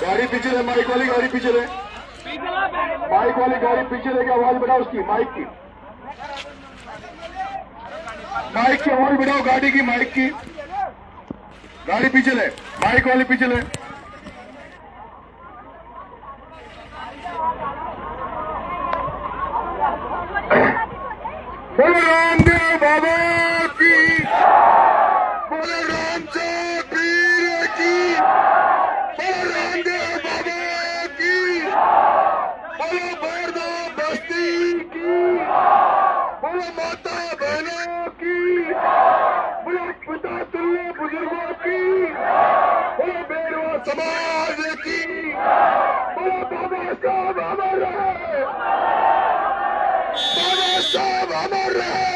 गाड़ी पीछे ले, माइक वाली गाड़ी पीछे ले, माइक वाली गाड़ी पीछे लेके आवाज बढ़ाओ उसकी, माइक की आवाज बढ़ाओ, गाड़ी की माइक की, गाड़ी पीछे ले, माइक वाली पीछे ले। बोलो रामदेव बाबा की, बोलो रामदेव पीर की, बोलो रामदेव बाबा की, बोलो बोरदो बस्ती की, बोलो माता बहनों की, बोलो पिता तुल्य बुजुर्गों की, बोलो बेरवा समाज की, बोलो बाबा साहब अमर रहे, बाबा साहब अमर रहे,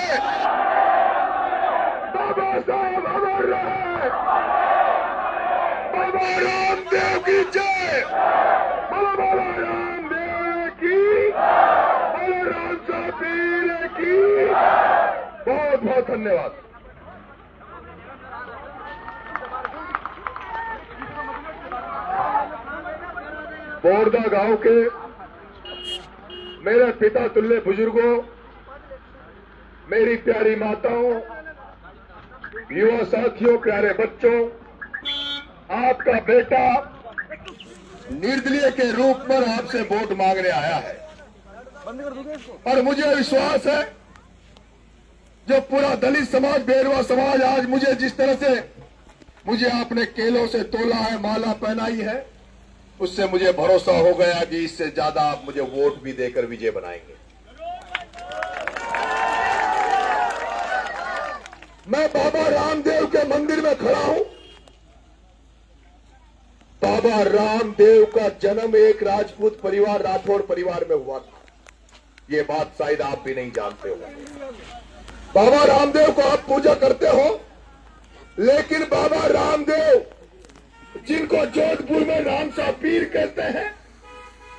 बाबा साहब अमर रहे, बाबा रामदेव की जय, बोलो बाबा रामदेव की, बोलो राम साहब पीर की। बहुत बहुत धन्यवाद। बोरदा गांव के मेरे पिता तुल्य बुजुर्गों, मेरी प्यारी माताओं, युवा साथियों, प्यारे बच्चों, आपका बेटा निर्दलीय के रूप में आपसे वोट मांगने आया है और मुझे विश्वास है जो पूरा दलित समाज, बेरवा समाज आज मुझे जिस तरह से मुझे आपने केलों से तोला है, माला पहनाई है, उससे मुझे भरोसा हो गया कि इससे ज्यादा आप मुझे वोट भी देकर विजय बनाएंगे। मैं बाबा रामदेव के मंदिर में खड़ा हूं। बाबा रामदेव का जन्म एक राजपूत परिवार, राठौड़ परिवार में हुआ था। ये बात शायद आप भी नहीं जानते हो। बाबा रामदेव को आप पूजा करते हो, लेकिन बाबा रामदेव जिनको जोधपुर में राम साहब पीर कहते हैं,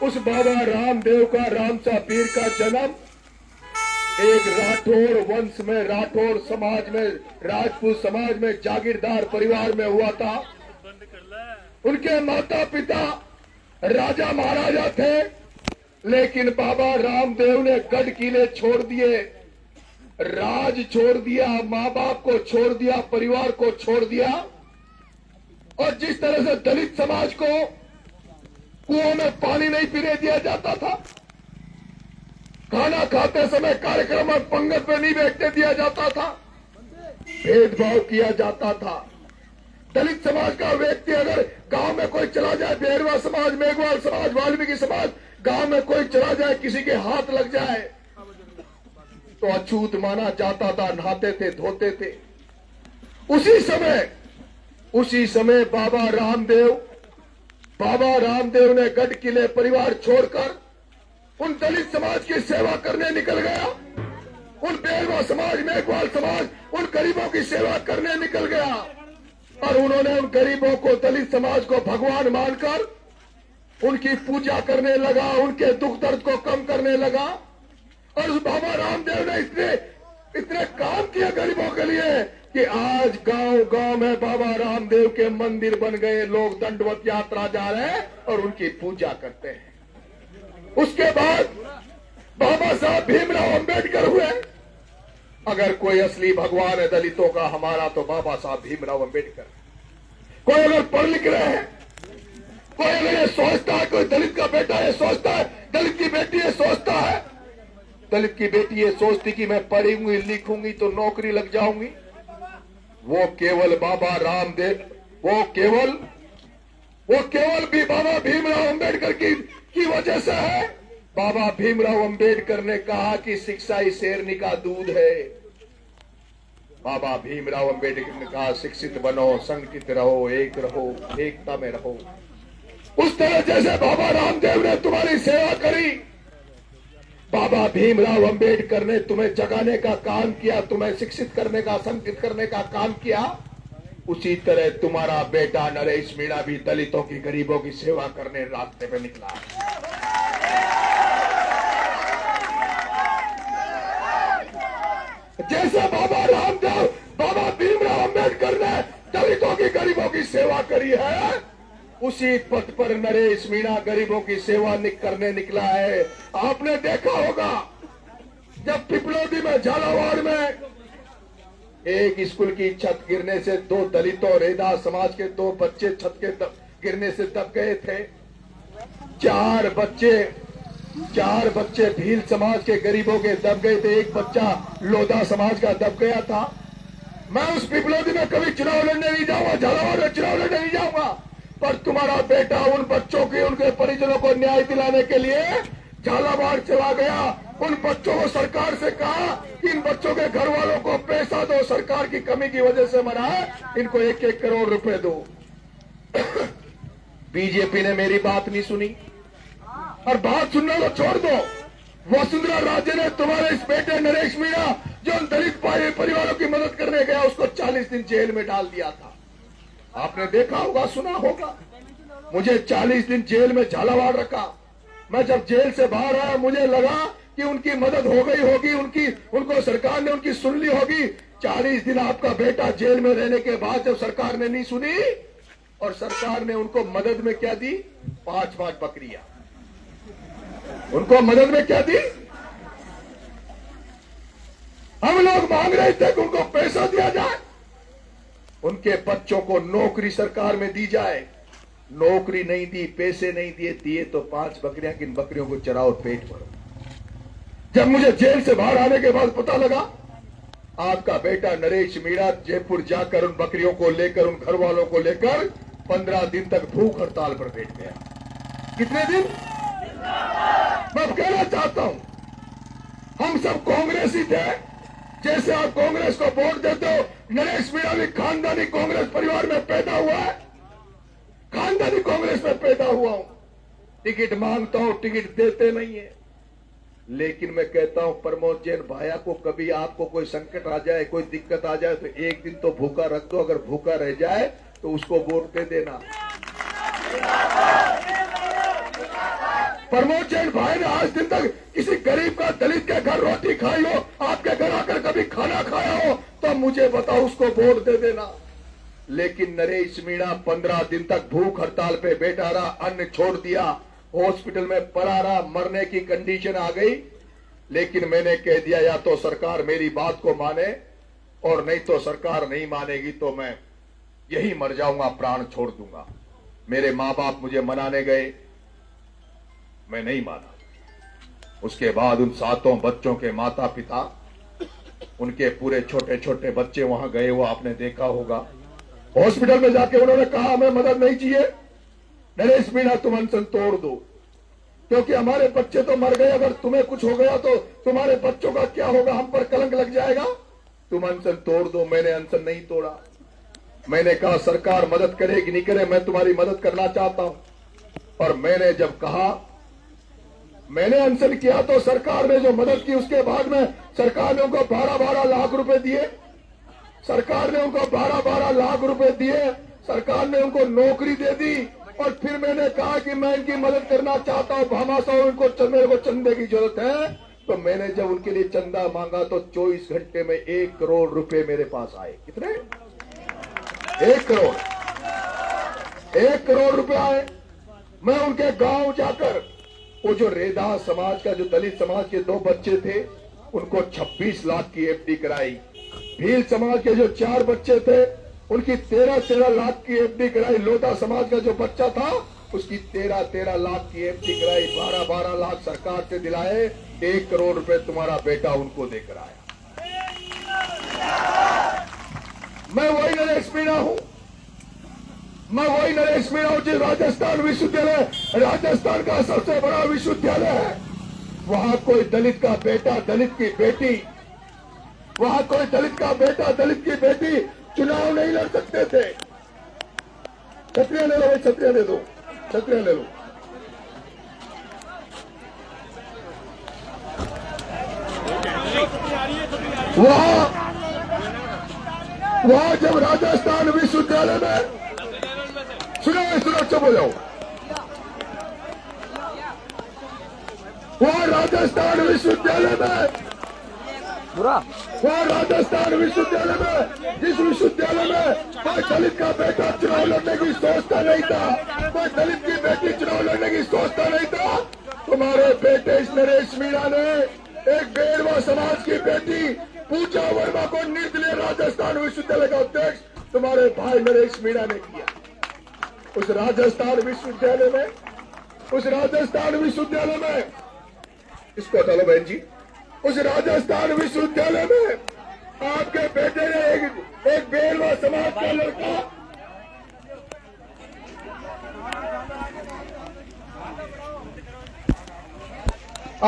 उस बाबा रामदेव का, रामसा पीर का जन्म एक राठौड़ वंश में, राठौड़ समाज में, राजपूत समाज में, जागीरदार परिवार में हुआ था। उनके माता पिता राजा महाराजा थे, लेकिन बाबा रामदेव ने गढ़ किले छोड़ दिए, राज छोड़ दिया, माँ बाप को छोड़ दिया, परिवार को छोड़ दिया। और जिस तरह से दलित समाज को कुओं में पानी नहीं पीने दिया जाता था, खाना खाते समय कार्यक्रम और पंगत में नहीं बैठने दिया जाता था, भेदभाव किया जाता था। दलित समाज का व्यक्ति अगर गांव में कोई चला जाए, बेरवा समाज, मेघवाल समाज, वाल्मीकि समाज, गांव में कोई चला जाए, किसी के हाथ लग जाए तो अछूत माना जाता था, नहाते थे, धोते थे। उसी समय बाबा रामदेव ने गढ़ किले परिवार छोड़कर उन दलित समाज की सेवा करने निकल गया, उन बेरवा समाज, मेघवाल समाज, उन गरीबों की सेवा करने निकल गया। और उन्होंने उन गरीबों को, दलित समाज को भगवान मानकर उनकी पूजा करने लगा, उनके दुख दर्द को कम करने लगा। और उस बाबा रामदेव ने इतने काम किए गरीबों के लिए कि आज गांव गांव में बाबा रामदेव के मंदिर बन गए, लोग दंडवत यात्रा जा रहे हैं और उनकी पूजा करते हैं। उसके बाद बाबा साहब भीमराव अंबेडकर हुए। अगर कोई असली भगवान है दलितों का हमारा, तो बाबा साहब भीमराव अंबेडकर। कोई अगर पढ़ लिख रहे हैं, कोई अगर ये सोचता है, कोई दलित का बेटा ये सोचता है, दलित की बेटी ये सोचता है, दलित की बेटी ये सोचती कि मैं पढ़ूंगी लिखूंगी तो नौकरी लग जाऊंगी, वो केवल बाबा रामदेव, वो केवल भी बाबा भीमराव अंबेडकर की वजह से है। बाबा भीमराव अंबेडकर ने कहा कि शिक्षा ही शेरनी का दूध है। बाबा भीमराव अंबेडकर ने कहा शिक्षित बनो, संगठित रहो, एक रहो, एकता में रहो। उस तरह जैसे बाबा रामदेव ने तुम्हारी सेवा करी, बाबा भीमराव अंबेडकर ने तुम्हें जगाने का काम किया, तुम्हें शिक्षित करने का, संगठित करने का काम किया, उसी तरह तुम्हारा बेटा नरेश मीणा भी दलितों की, गरीबों की सेवा करने रास्ते पे निकला। जैसे बाबा भीमराव अंबेडकर ने दलितों की, गरीबों की सेवा करी है, उसी पथ पर नरेश मीणा गरीबों की सेवा करने निकला है। आपने देखा होगा जब पिपलोदी में, झालावाड़ में एक स्कूल की छत गिरने से 2 दलितों, रेदा समाज के 2 बच्चे छत के गिरने से दब गए थे। 4 बच्चे भील समाज के गरीबों के दब गए थे, 1 बच्चा लोधा समाज का दब गया था। मैं उस पिपलोदी में कभी चुनाव लड़ने नहीं जाऊंगा, झालावाड़ में चुनाव लड़ने नहीं जाऊंगा, पर तुम्हारा बेटा उन बच्चों की, उनके परिजनों को न्याय दिलाने के लिए झालावाड़ चला गया। उन बच्चों को सरकार से कहा कि इन बच्चों के घर वालों को पैसा दो, सरकार की कमी की वजह से मरा है, इनको 1-1 करोड़ रुपए दो। बीजेपी ने मेरी बात नहीं सुनी, और बात सुनना तो छोड़ दो, वसुंधरा राजे ने तुम्हारे इस बेटे नरेश मीणा, जो दलित परिवारों की मदद करने गया, उसको 40 दिन जेल में डाल दिया था। आपने देखा होगा, सुना होगा। मुझे 40 दिन जेल में झालावाड़ रखा। मैं जब जेल से बाहर आया, मुझे लगा कि उनकी मदद हो गई होगी, उनको सरकार ने उनकी सुन ली होगी। 40 दिन आपका बेटा जेल में रहने के बाद जब सरकार ने नहीं सुनी, और सरकार ने उनको मदद में क्या दी? 5-5 बकरियां। उनको मदद में क्या दी? हम लोग मांग रहे थे कि उनको पैसा दिया जाए, उनके बच्चों को नौकरी सरकार में दी जाए। नौकरी नहीं दी, पैसे नहीं दिए तो 5 बकरियां, किन बकरियों को चराओ, पेट भरो। जब मुझे जेल से बाहर आने के बाद पता लगा आपका बेटा नरेश मीणा जयपुर जाकर उन बकरियों को लेकर, उन घर वालों को लेकर 15 दिन तक भूख हड़ताल पर बैठ गया। कितने दिन? मैं कहना चाहता हूं, हम सब कांग्रेसी थे। जैसे आप कांग्रेस को वोट देते हो, नरेश मीणा भी खानदानी कांग्रेस परिवार में पैदा हुआ है, खानदानी कांग्रेस में पैदा हुआ हूं। टिकट मांगता हूं, टिकट देते नहीं है। लेकिन मैं कहता हूं प्रमोद जैन भाया को, कभी आपको कोई संकट आ जाए, कोई दिक्कत आ जाए, तो एक दिन तो भूखा रख दो। अगर भूखा रह जाए तो उसको वोट दे देना। प्रमोद जैन भाई ने आज दिन तक किसी गरीब का, दलित के घर रोटी खाई हो, आपके घर आकर कभी खाना खाया हो तो मुझे बताओ, उसको वोट दे देना। लेकिन नरेश मीणा 15 दिन तक भूख हड़ताल पे बैठा रहा, अन्न छोड़ दिया, हॉस्पिटल में पड़ा रहा, मरने की कंडीशन आ गई। लेकिन मैंने कह दिया या तो सरकार मेरी बात को माने और नहीं तो सरकार नहीं मानेगी तो मैं यही मर जाऊंगा, प्राण छोड़ दूंगा। मेरे मां बाप मुझे मनाने गए, मैं नहीं माना। उसके बाद उन 7 बच्चों के माता पिता, उनके पूरे छोटे छोटे बच्चे वहां गए, वो आपने देखा होगा। हॉस्पिटल में जाके उन्होंने कहा हमें मदद नहीं चाहिए, नरेश मीणा तुम अनशन तोड़ दो, क्योंकि हमारे बच्चे तो मर गए, अगर तुम्हें कुछ हो गया तो तुम्हारे बच्चों का क्या होगा, हम पर कलंक लग जाएगा, तुम अनशन तोड़ दो। मैंने अनशन नहीं तोड़ा। मैंने कहा सरकार मदद करेगी नहीं करे, मैं तुम्हारी मदद करना चाहता हूं। और मैंने जब कहा, मैंने अनशन किया तो सरकार ने जो मदद की, उसके बाद में सरकार ने उनको 12-12 लाख रुपए दिए। सरकार ने उनको 12-12 लाख रुपए दिए, सरकार ने उनको नौकरी दे दी। और फिर मैंने कहा कि मैं इनकी मदद करना चाहता हूं, भामाशाह मेरे को चंदे की जरूरत है। तो मैंने जब उनके लिए चंदा मांगा तो 24 घंटे में 1 करोड़ रुपए मेरे पास आए। कितने? 1 करोड़, 1 करोड़ रुपए आए। मैं उनके गांव जाकर, वो जो रेदा समाज का, जो दलित समाज के 2 बच्चे थे, उनको 26 लाख की एफडी कराई। भील समाज के जो 4 बच्चे थे, उनकी 13-13 लाख की एफडी कराई। लोधा समाज का जो बच्चा था, उसकी 13-13 लाख की एफडी कराई। 12-12 लाख सरकार से दिलाए, 1 करोड़ रुपए तुम्हारा बेटा उनको देकर आया। मैं वही नरेश मीणा हूं, मैं वही नरेश मीणा हूं जो राजस्थान विश्वविद्यालय, राजस्थान का सबसे बड़ा विश्वविद्यालय है। वहां कोई दलित का बेटा, दलित की बेटी, वहां कोई दलित का बेटा, दलित की बेटी चुनाव नहीं लड़ सकते थे। छतरियां ले लो भाई, छतरियां दे दो, छतरियां ले लो। वहां जब राजस्थान विश्वविद्यालय में, सुनो चुप हो जाओ, वहां राजस्थान विश्वविद्यालय में, वहां राजस्थान विश्वविद्यालय में, जिस विश्वविद्यालय में कोई दलित का बेटा चुनाव लड़ने की सोचता नहीं था, कोई दलित की बेटी चुनाव लड़ने की सोचता नहीं था, तुम्हारे बेटे इस नरेश मीणा ने एक बेरवा समाज की बेटी पूजा वर्मा को निर्दलीय राजस्थान विश्वविद्यालय का अध्यक्ष तुम्हारे भाई नरेश मीणा ने किया। उस राजस्थान विश्वविद्यालय में, उस राजस्थान विश्वविद्यालय में, इसको हटा लो बहन जी, उस राजस्थान विश्वविद्यालय में आपके बेटे ने एक बेरवा समाज का लड़का,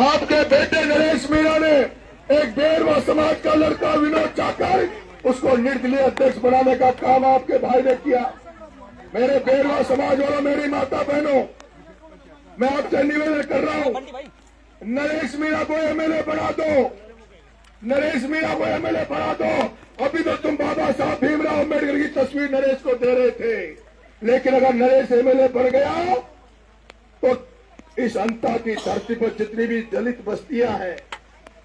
आपके बेटे नरेश मीणा ने एक बेरवा समाज का लड़का विनोद चाकर, उसको निर्दलीय अध्यक्ष बनाने का काम आपके भाई ने किया। मेरे बेरवा समाज वालों, मेरी माता बहनों, मैं आपसे निवेदन कर रहा हूं, नरेश मीणा को एमएलए बना दो, नरेश मीणा को एमएलए बना दो। अभी तो तुम बाबा साहब भीमराव अम्बेडकर की तस्वीर नरेश को दे रहे थे, लेकिन अगर नरेश एमएलए बन गया तो इस अंता की धरती पर जितनी भी दलित बस्तियां हैं,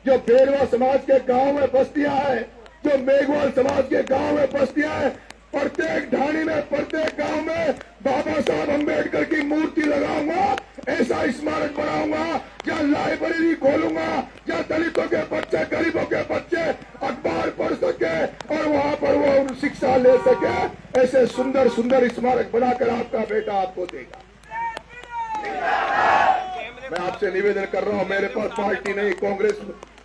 जो बेरवा समाज के गांव में बस्तियां हैं, जो मेघवाल समाज के गांव में बस्तियां हैं, प्रत्येक ढाणी में, प्रत्येक गांव में बाबा साहब अम्बेडकर की मूर्ति लगाऊंगा, ऐसा स्मारक बनाऊंगा, जहां लाइब्रेरी खोलूंगा, जहां दलितों के बच्चे, गरीबों के बच्चे अखबार पढ़ सके और वहां पर वो शिक्षा ले सके। ऐसे सुंदर सुंदर स्मारक बनाकर आपका बेटा आपको देगा। मैं आपसे निवेदन कर रहा हूं, मेरे पास पार्टी नहीं, कांग्रेस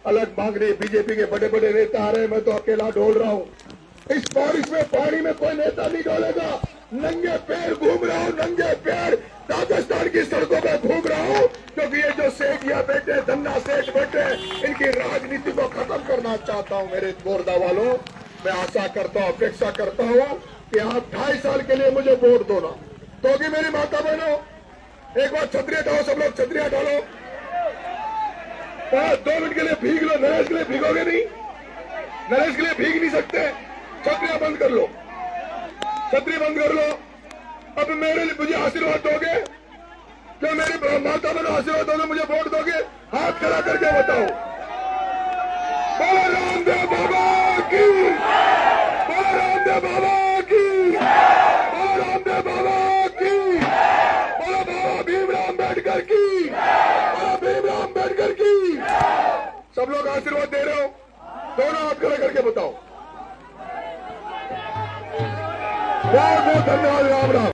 अलग मांग रही, बीजेपी के बड़े बड़े नेता आ रहे हैं, मैं तो अकेला डोल रहा हूं। इस बारिश में, पानी में कोई नेता नहीं डोलेगा। नंगे पैर घूम रहा हूं, नंगे पैर राजस्थान की सड़कों पर घूम रहा हूं, क्योंकि ये जो सेठिया बेटे, धन्ना सेठ बेटे, इनकी राजनीति को खत्म करना चाहता हूं। मेरे गोरदा वालों, मैं आशा करता हूं, अपेक्षा करता हूं कि आप 2.5 साल के लिए मुझे वोट दो ना, तो भी मेरी माता बहनों, एक बार छतरी हटाओ, सब लोग छतरी हटा लो, 2 मिनट के लिए भीग लो। नरेश के लिए भीगोगे नहीं, नरेश के लिए भीग नहीं सकते, छतरियां बंद कर लो, छतरी बंद कर लो। अब मेरे लिए मुझे आशीर्वाद दोगे, क्या मेरी माता बनो आशीर्वाद दोगे, मुझे वोट दोगे? हाथ खड़ा करके बताओ। बोलो रामदेव बाबा की, बोलो रामदेव बाबा की, बोलो रामदेव बाबा की, बोलो बाबा भीमराव अम्बेडकर की, बोलो भीमराव अम्बेडकर की। सब लोग आशीर्वाद दे रहे हो, दोनों हाथ खड़ा करके बताओ। बहुत बहुत धन्यवाद। राम राम।